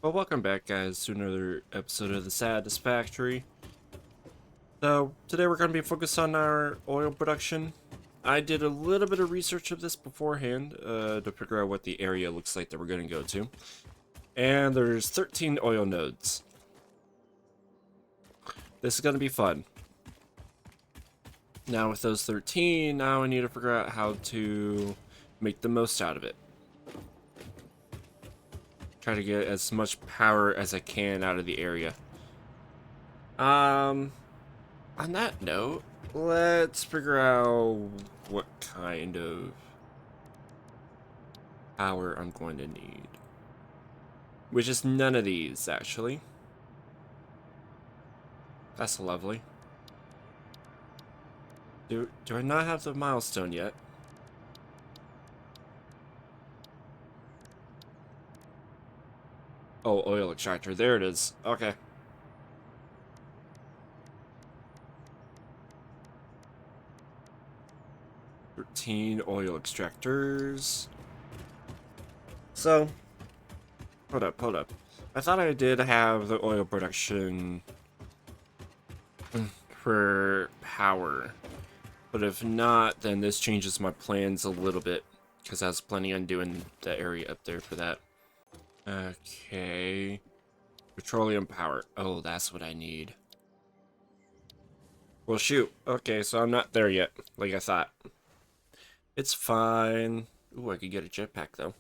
Well, welcome back, guys, to another episode of the Satisfactory. So, today we're going to be focused on our oil production. I did a little bit of research of this beforehand to figure out what the area looks like that we're going to go to. And there's 13 oil nodes. This is going to be fun. Now, with those 13, now I need to figure out how to make the most out of it. Try to get as much power as I can out of the area. On that note, let's figure out what kind of power I'm going to need. Which is none of these, actually. That's lovely. Do I not have the milestone yet? Oh, oil extractor. There it is. Okay. Oil extractors. So, hold up. I thought I did have the oil production for power, but if not, then this changes my plans a little bit, because I was planning on doing the area up there for that. Okay. Petroleum power. Oh, that's what I need. Well, shoot. Okay, so I'm not there yet, like I thought. It's fine. Ooh, I could get a jetpack, though.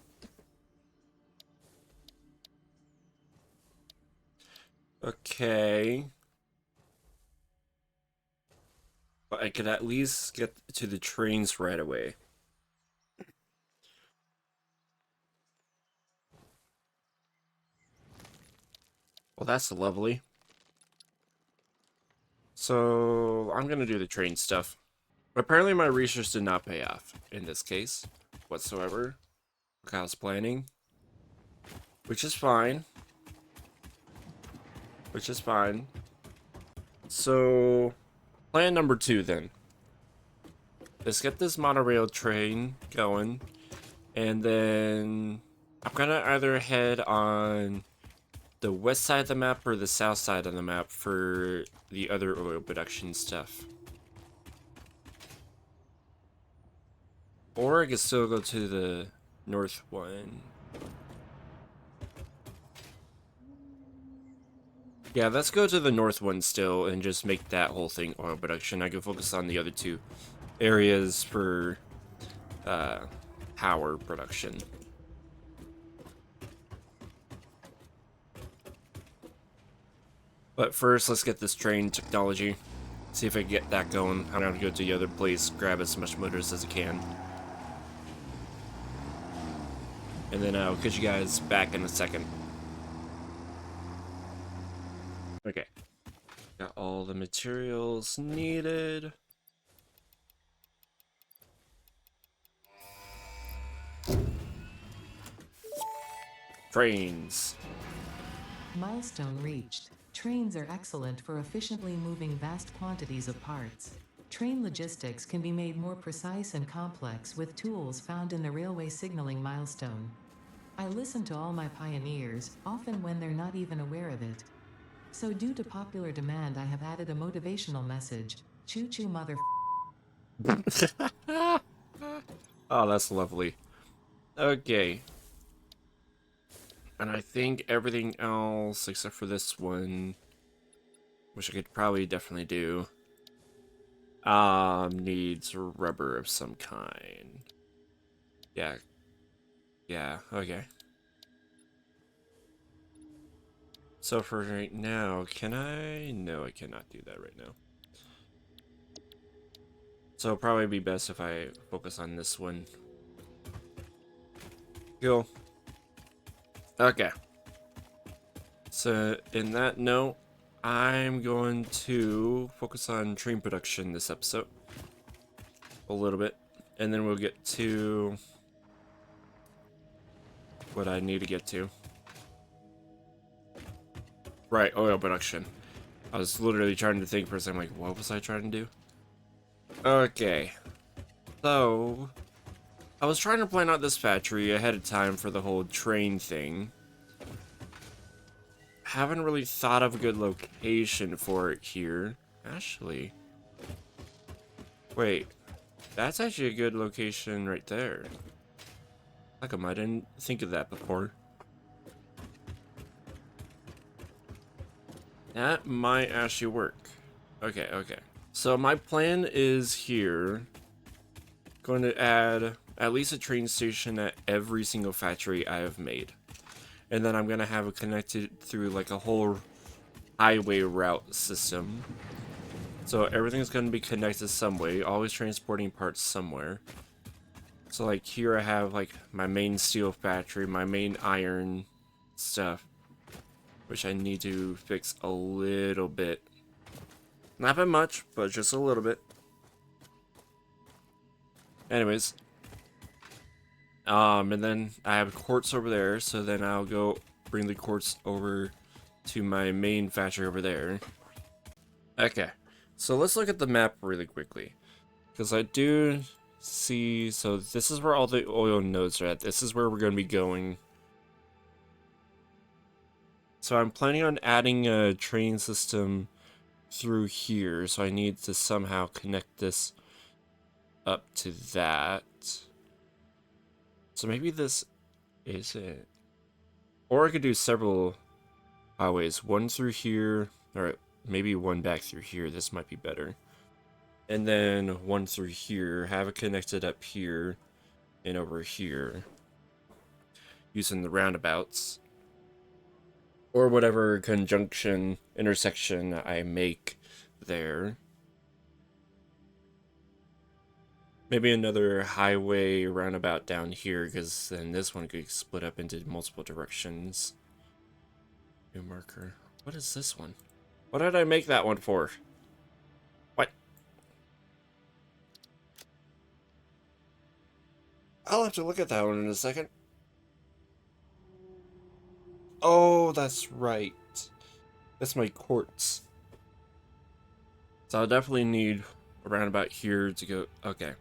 Okay. But I could at least get to the trains right away. Well, that's lovely. So, I'm gonna do the train stuff. Apparently my research did not pay off in this case whatsoever. Like I was planning. Which is fine. So, plan number 2 then. Let's get this monorail train going. And then I'm gonna either head on the west side of the map or the south side of the map for the other oil production stuff. Or I could still go to the north one. Yeah, let's go to the north one still and just make that whole thing oil production. I can focus on the other 2 areas for power production. But first, let's get this train technology. See if I can get that going. I'm gonna go to the other place, grab as much motors as I can. And then I'll get you guys back in a second. Okay. Got all the materials needed. Trains. Milestone reached. Trains are excellent for efficiently moving vast quantities of parts. Train logistics can be made more precise and complex with tools found in the railway signaling milestone. I listen to all my pioneers, often when they're not even aware of it. So due to popular demand, I have added a motivational message. Choo-choo mother. Oh, that's lovely. Okay. And I think everything else, except for this one, which I could probably definitely do, needs rubber of some kind. Yeah. Yeah, okay. So for right now, can I? No, I cannot do that right now. So it'll probably be best if I focus on this one. Cool. Okay. So in that note, I'm going to focus on train production this episode. A little bit. And then we'll get to what I need to get to. Right, oil production. I was literally trying to think for a second, like, what was I trying to do? Okay. So, I was trying to plan out this factory ahead of time for the whole train thing. haven't really thought of a good location for it here. Actually, wait, that's actually a good location right there. How come I didn't think of that before? That might actually work. Okay, okay. So my plan is here. Going to add at least a train station at every single factory I have made. And then I'm going to have it connected through like a whole highway route system. So everything's going to be connected some way, always transporting parts somewhere. So like here I have like my main steel factory, my main iron stuff, which I need to fix a little bit. Not by much, but just a little bit. Anyways. And then I have quartz over there, so then I'll go bring the quartz over to my main factory over there. Okay, so let's look at the map really quickly. Because I do see, so this is where all the oil nodes are at. This is where we're going to be going. So I'm planning on adding a train system through here, so I need to somehow connect this up to that. So maybe this is it. Or I could do several highways. One through here, or maybe one back through here. This might be better. And then one through here. Have it connected up here and over here. Using the roundabouts. Or whatever conjunction, intersection I make there. Maybe another highway roundabout down here, because then this one could split up into multiple directions. New marker. What is this one? What did I make that one for? What? I'll have to look at that one in a second. Oh, that's right. That's my quartz. So I'll definitely need a roundabout here to go. Okay.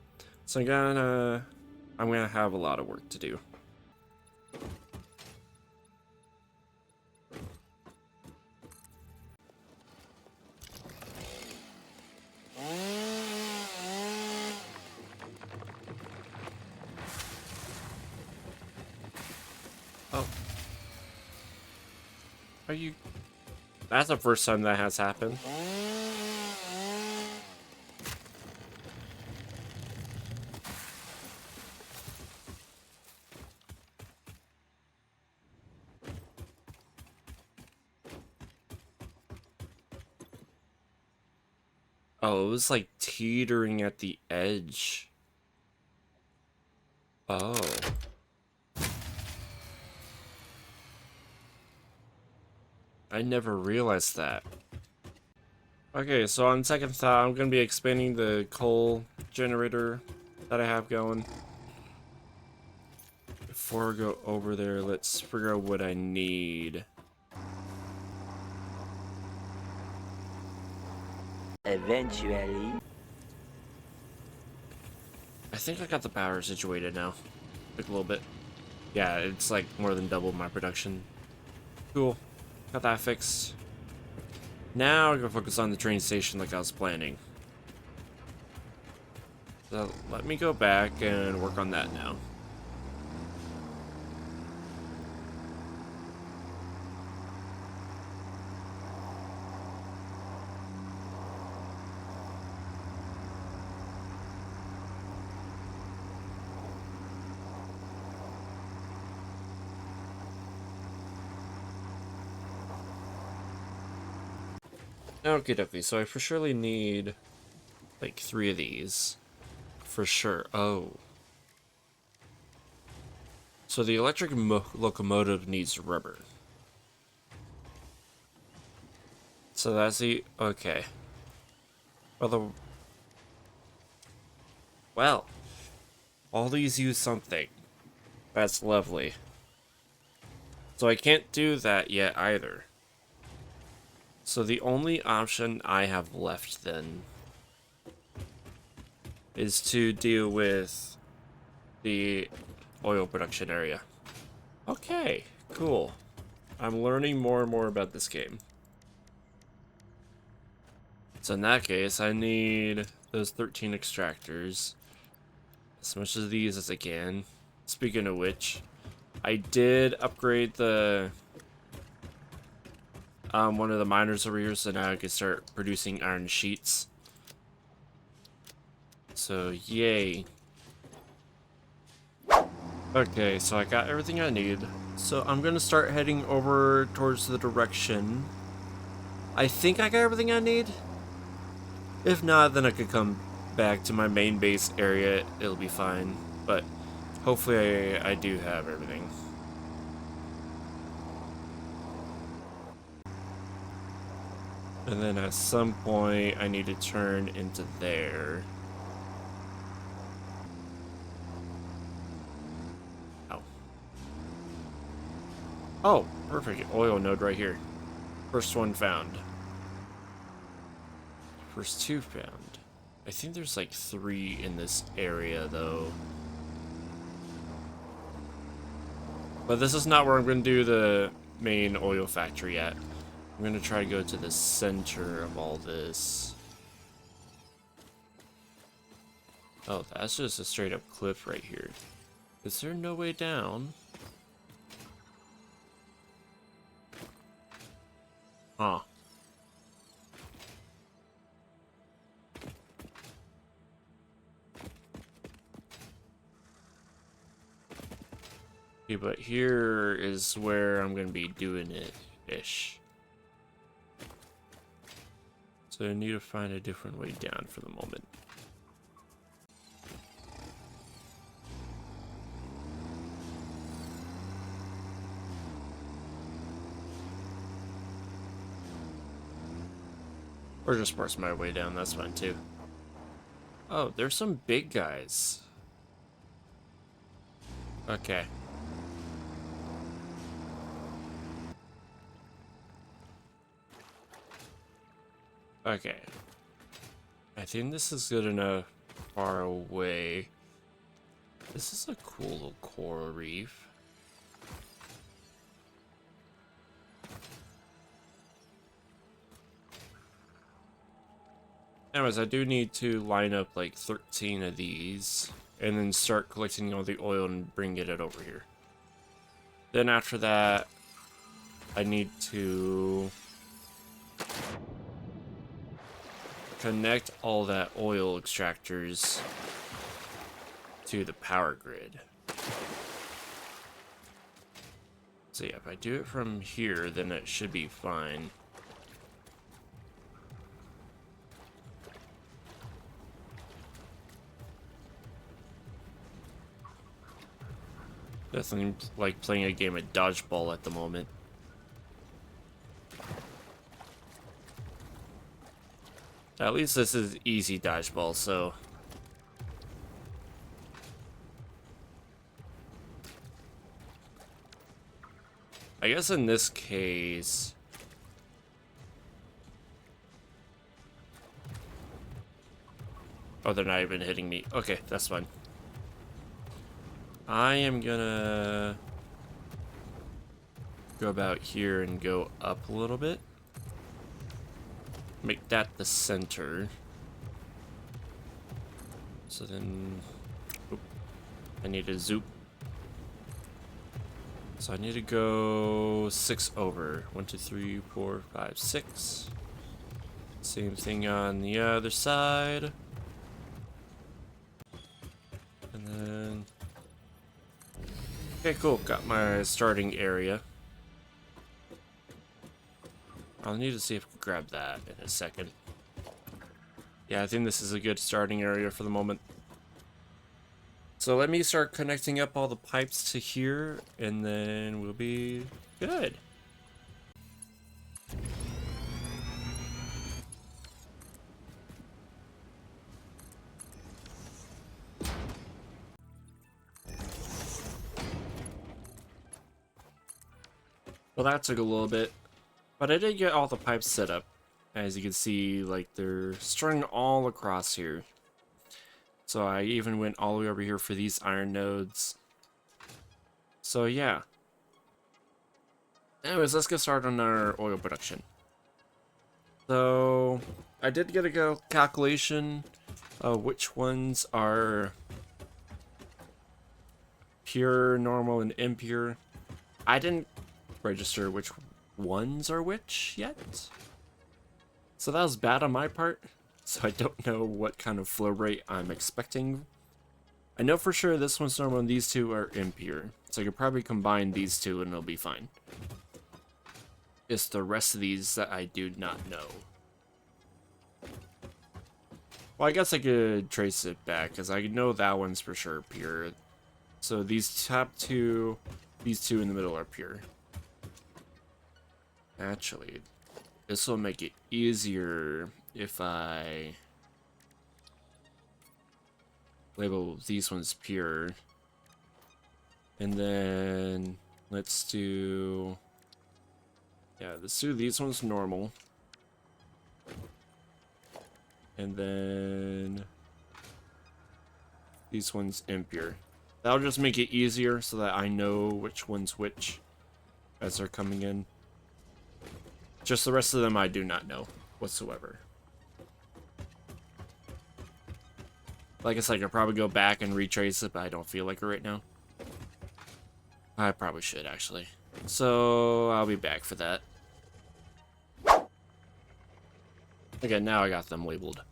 So I'm gonna have a lot of work to do. Oh. Are you... That's the first time that has happened. Oh, it was like teetering at the edge. Oh. I never realized that. Okay, so on second thought, I'm going to be expanding the coal generator that I have going. Before I go over there, let's figure out what I need. Eventually. I think I got the power situated now. Took a little bit. Yeah, it's like more than double my production. Cool. Got that fixed. Now I'm gonna focus on the train station like I was planning. So let me go back and work on that now. Okie dokie, so I for surely need like 3 of these. For sure. Oh. So the electric locomotive needs rubber. So that's the... Okay. Well, all these use something. That's lovely. So I can't do that yet either. So the only option I have left then is to deal with the oil production area. Okay, cool. I'm learning more and more about this game. So in that case, I need those 13 extractors. As much of these as I can. Speaking of which, I did upgrade the one of the miners over here, so now I can start producing iron sheets. So yay. Okay, so I got everything I need. So I'm gonna start heading over towards the direction. I think I got everything I need. If not, then I could come back to my main base area. It'll be fine. But hopefully I do have everything. And then at some point I need to turn into there. Oh. Oh, perfect. Oil node right here. First one found. First two found. I think there's like 3 in this area though. But this is not where I'm going to do the main oil factory at. I'm going to try to go to the center of all this. Oh, that's just a straight up cliff right here. Is there no way down? Huh. Okay, but here is where I'm going to be doing it-ish. So I need to find a different way down for the moment. Or just force my way down, that's fine too. Oh, there's some big guys. Okay. Okay. I think this is good enough far away. This is a cool little coral reef. Anyways, I do need to line up like 13 of these and then start collecting all the oil and bringing it over here. Then after that, I need to connect all that oil extractors to the power grid. So yeah, if I do it from here, then it should be fine. Definitely like playing a game of dodgeball at the moment. At least this is easy dodgeball, so... I guess in this case... Oh, they're not even hitting me. Okay, that's fine. I am gonna go about here and go up a little bit. Make that the center. So then, oop, I need to zoop. So I need to go 6 over. 1, 2, 3, 4, 5, 6. Same thing on the other side. And then, okay, cool. Got my starting area. I'll need to see if I can grab that in a second. Yeah, I think this is a good starting area for the moment. So let me start connecting up all the pipes to here, and then we'll be good. Well, that took a little bit, but I did get all the pipes set up. As you can see, like, they're strung all across here. So I even went all the way over here for these iron nodes. So yeah. Anyways, let's get started on our oil production. So, I did get a calculation of which ones are pure, normal, and impure. I didn't register which ones are which yet. So that was bad on my part. So I don't know what kind of flow rate I'm expecting. I know for sure this one's normal and these two are impure. So I could probably combine these two and it'll be fine. It's the rest of these that I do not know. Well, I guess I could trace it back, because I know that one's for sure pure. So these top two, these two in the middle are pure. Actually, this will make it easier if I label these ones pure. And then let's do... yeah, let's do these ones normal. And then these ones impure. That'll just make it easier so that I know which one's which as they're coming in. Just the rest of them I do not know whatsoever. Like I said, I could probably go back and retrace it, but I don't feel like it right now. I probably should, actually. So, I'll be back for that. Okay, now I got them labeled.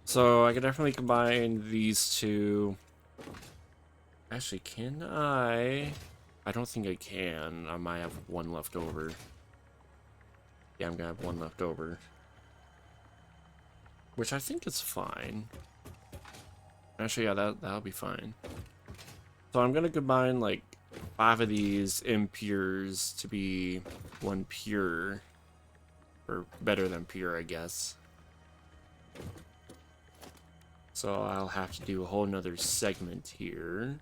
So, I can definitely combine these two. Actually, can I? I don't think I can. I might have one left over. Yeah, I'm gonna have one left over. Which I think is fine. Actually, yeah, that'll be fine. So I'm gonna combine like 5 of these impures to be one pure. Or better than pure, I guess. So I'll have to do a whole nother segment here.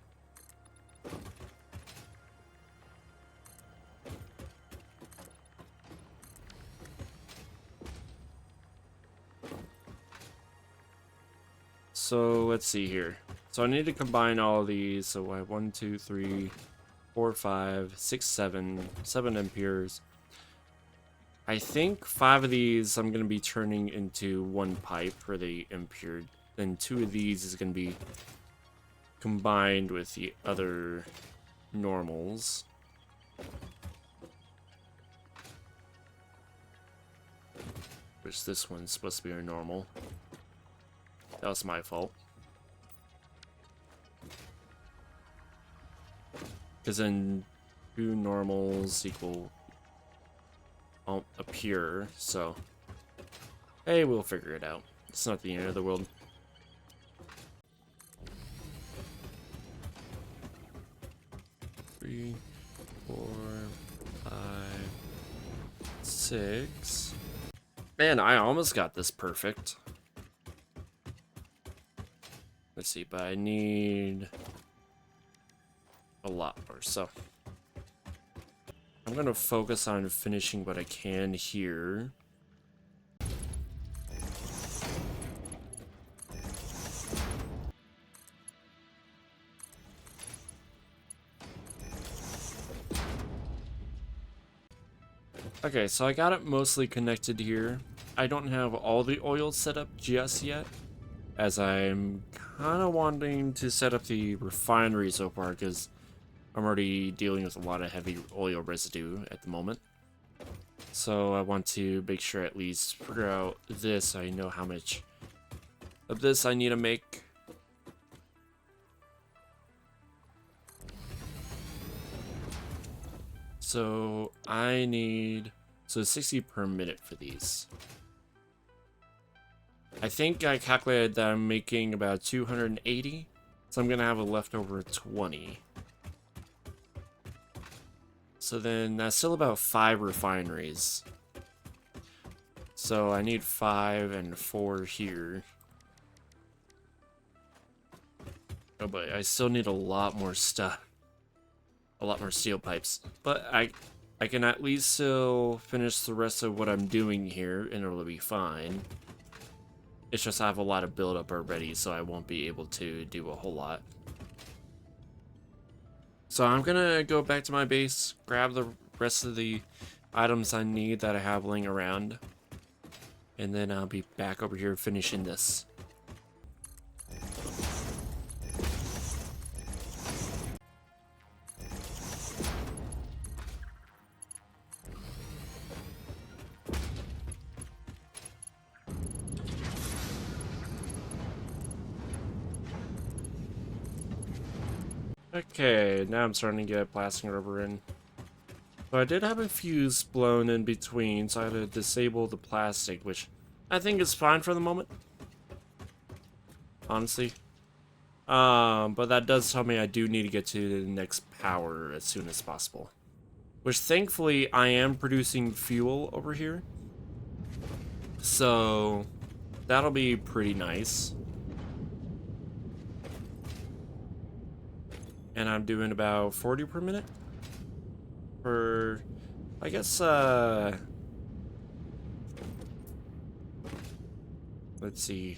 So let's see here. So I need to combine all of these. So I have 1, 2, 3, 4, 5, 6, 7 impures. I think 5 of these I'm going to be turning into one pipe for the impure. Then 2 of these is going to be combined with the other normals. Which this one's supposed to be a normal. That was my fault. Because then 2 normals equal a pure, so hey, we'll figure it out. It's not the end of the world. Three, 4, 5, 6. Man, I almost got this perfect. Let's see, but I need a lot more, so I'm gonna focus on finishing what I can here. Okay, so I got it mostly connected here. I don't have all the oil set up just yet, as I'm kind of wanting to set up the refinery so far, because I'm already dealing with a lot of heavy oil residue at the moment. So I want to make sure at least figure out this. I know how much of this I need to make. So I need 60 per minute for these. I think I calculated that I'm making about 280, so I'm gonna have a leftover 20. So then that's still about 5 refineries. So I need 5 and 4 here. Oh, but I still need a lot more stuff. A lot more steel pipes. But I can at least still finish the rest of what I'm doing here and it'll be fine. It's just I have a lot of buildup already, so I won't be able to do a whole lot. So I'm gonna go back to my base, grab the rest of the items I need that I have laying around. And then I'll be back over here finishing this. Okay, now I'm starting to get plastic rubber in. So I did have a fuse blown in between, so I had to disable the plastic, which I think is fine for the moment. Honestly. But that does tell me I do need to get to the next power as soon as possible. Which thankfully I am producing fuel over here. So that'll be pretty nice. And I'm doing about 40 per minute. For, I guess, let's see.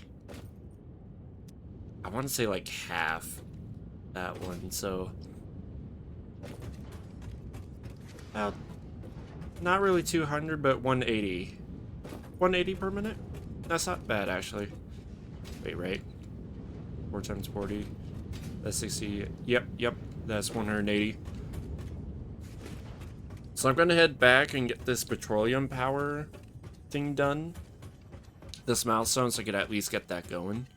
I want to say like half that one, so about not really 200, but 180. 180 per minute? That's not bad, actually. Wait, right? 4 times 40. That's 60. Yep, that's 180. So I'm gonna head back and get this petroleum power thing done. This milestone, so I could at least get that going.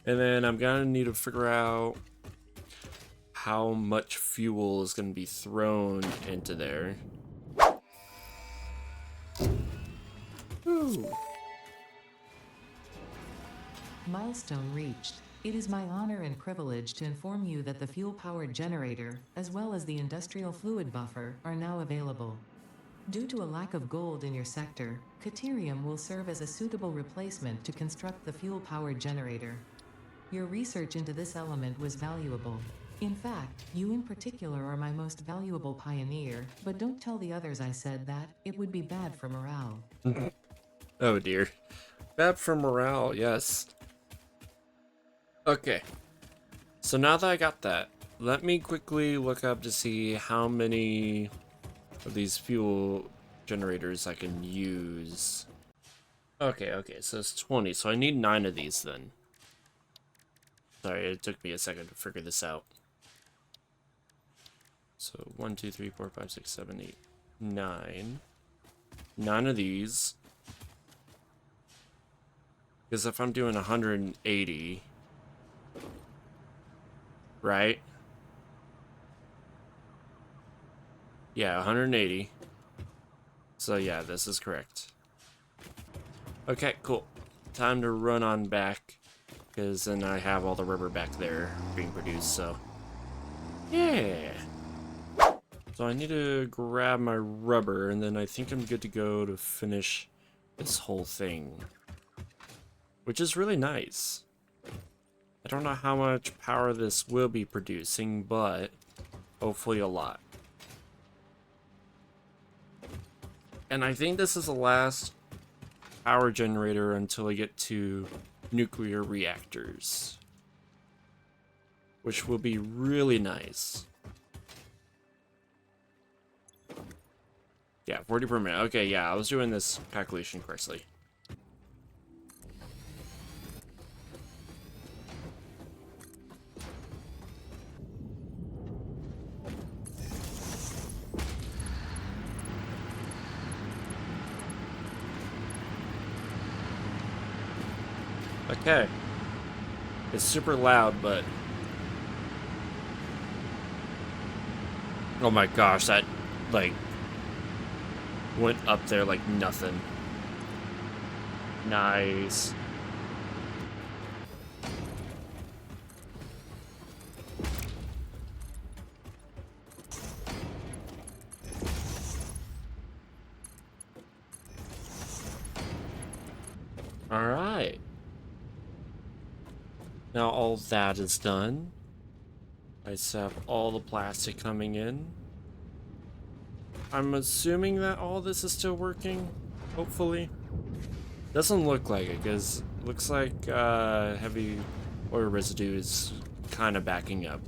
And then I'm gonna need to figure out how much fuel is gonna be thrown into there. Ooh. Milestone reached. It is my honor and privilege to inform you that the fuel-powered generator, as well as the industrial fluid buffer, are now available. Due to a lack of gold in your sector, Caterium will serve as a suitable replacement to construct the fuel-powered generator. Your research into this element was valuable. In fact, you in particular are my most valuable pioneer, but don't tell the others I said that, it would be bad for morale. Oh dear. Bad for morale, yes. Okay. So now that I got that, let me quickly look up to see how many of these fuel generators I can use. Okay, so it's 20, so I need 9 of these then. Sorry, it took me a second to figure this out. So 1, 2, 3, 4, 5, 6, 7, 8, 9. 9 of these. Because if I'm doing 180, right? Yeah, 180. So yeah, this is correct. Okay, cool. Time to run on back, because then I have all the rubber back there being produced, so yeah. So I need to grab my rubber, and then I think I'm good to go to finish this whole thing, which is really nice. I don't know how much power this will be producing, but hopefully a lot. And I think this is the last power generator until I get to nuclear reactors, which will be really nice. Yeah, 40 per minute. Okay, yeah, I was doing this calculation correctly. Okay. It's super loud, but... oh my gosh, that, like, went up there like nothing. Nice. Alright. Now all that is done. I just have all the plastic coming in. I'm assuming that all this is still working, hopefully. Doesn't look like it, because it looks like heavy oil residue is kind of backing up.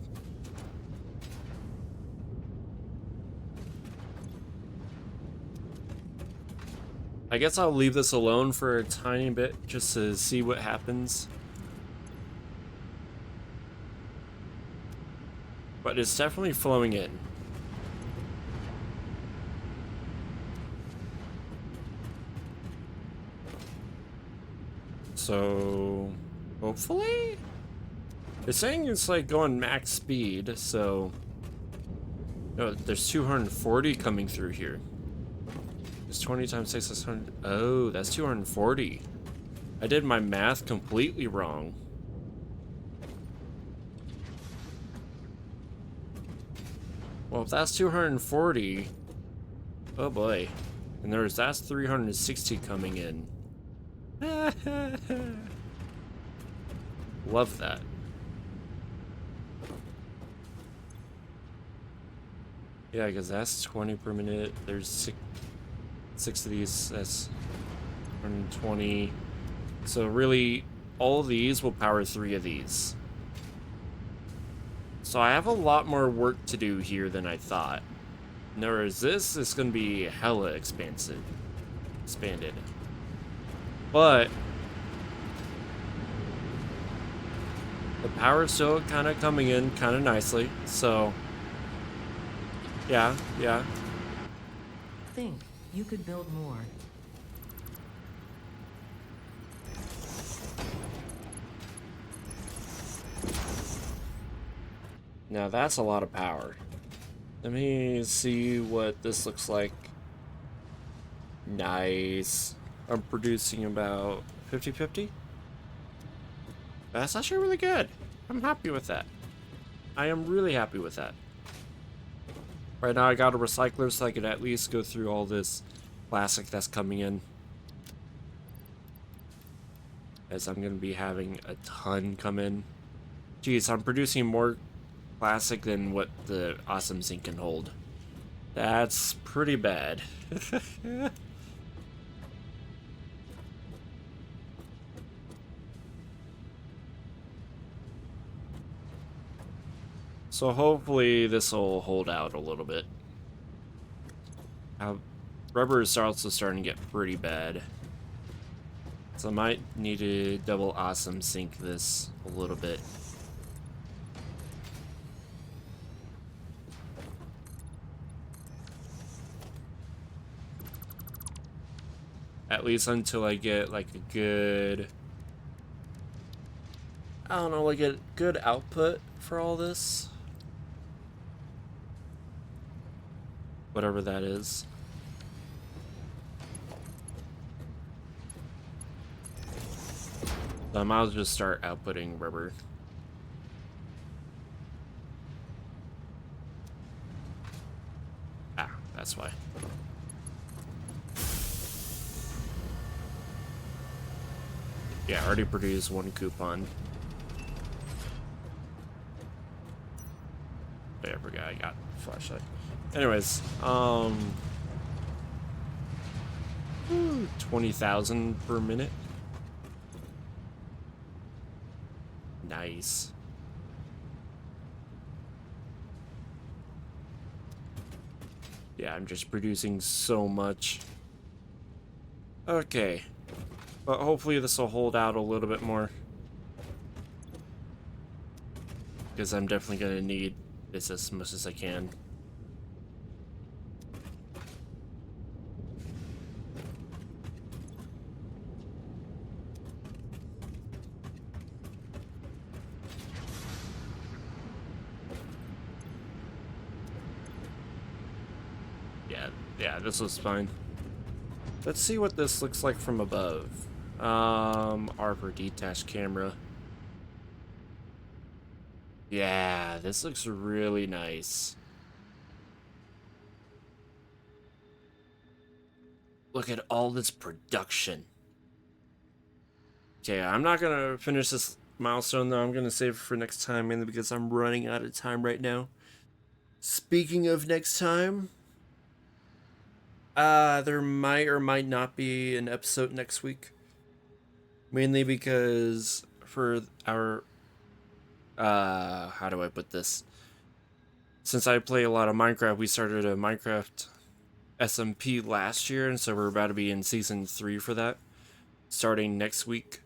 I guess I'll leave this alone for a tiny bit just to see what happens. But it's definitely flowing in. So, hopefully? It's saying it's like going max speed, so... No, there's 240 coming through here. It's 20 times 6 is 100. Oh, that's 240. I did my math completely wrong. Well, if that's 240, oh boy. And that's 360 coming in. Love that. Yeah, because that's 20 per minute. There's six of these. That's 120. So really, all of these will power 3 of these. So I have a lot more work to do here than I thought. Whereas this is going to be hella expanded. But the power's still kind of coming in kind of nicely. So yeah. Think, you could build more. Now that's a lot of power. Let me see what this looks like. Nice. I'm producing about 50-50. That's actually really good. I'm happy with that. I am really happy with that. Right now I got a recycler so I could at least go through all this plastic that's coming in. As I'm going to be having a ton come in. Jeez, I'm producing more plastic than what the awesome zinc can hold. That's pretty bad. So hopefully this will hold out a little bit. Rubber is also starting to get pretty bad. So I might need to double awesome sync this a little bit. At least until I get like a good... I don't know, like a good output for all this. Whatever that is. So I might as well just start outputting rubber. Ah, that's why. Yeah, I already produced 1 coupon. I forgot I got a flashlight. Anyways, 20,000 per minute. Nice. Yeah, I'm just producing so much. Okay. But hopefully this will hold out a little bit more. Because I'm definitely going to need this as much as I can. Yeah, this was fine. Let's see what this looks like from above. R for detached camera. Yeah, this looks really nice. Look at all this production. Okay, I'm not gonna finish this milestone though. I'm gonna save it for next time, mainly because I'm running out of time right now. Speaking of next time, there might or might not be an episode next week. Mainly because for our how do I put this? Since I play a lot of Minecraft, we started a Minecraft SMP last year, and so we're about to be in season 3 for that, starting next week.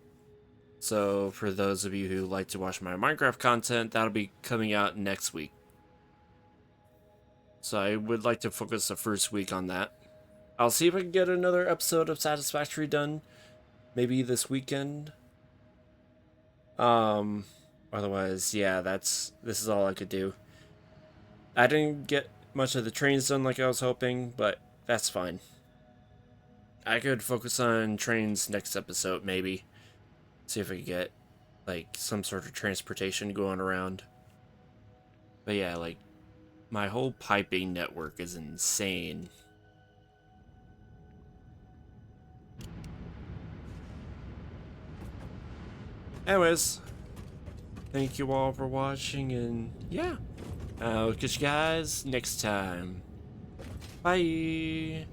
So for those of you who like to watch my Minecraft content, that'll be coming out next week. So I would like to focus the first week on that. I'll see if I can get another episode of Satisfactory done, maybe this weekend. Otherwise, yeah, this is all I could do. I didn't get much of the trains done like I was hoping, but that's fine. I could focus on trains next episode, maybe. See if I could get, like, some sort of transportation going around. But yeah, like, my whole piping network is insane. Anyways, thank you all for watching, and yeah, I'll catch you guys next time. Bye!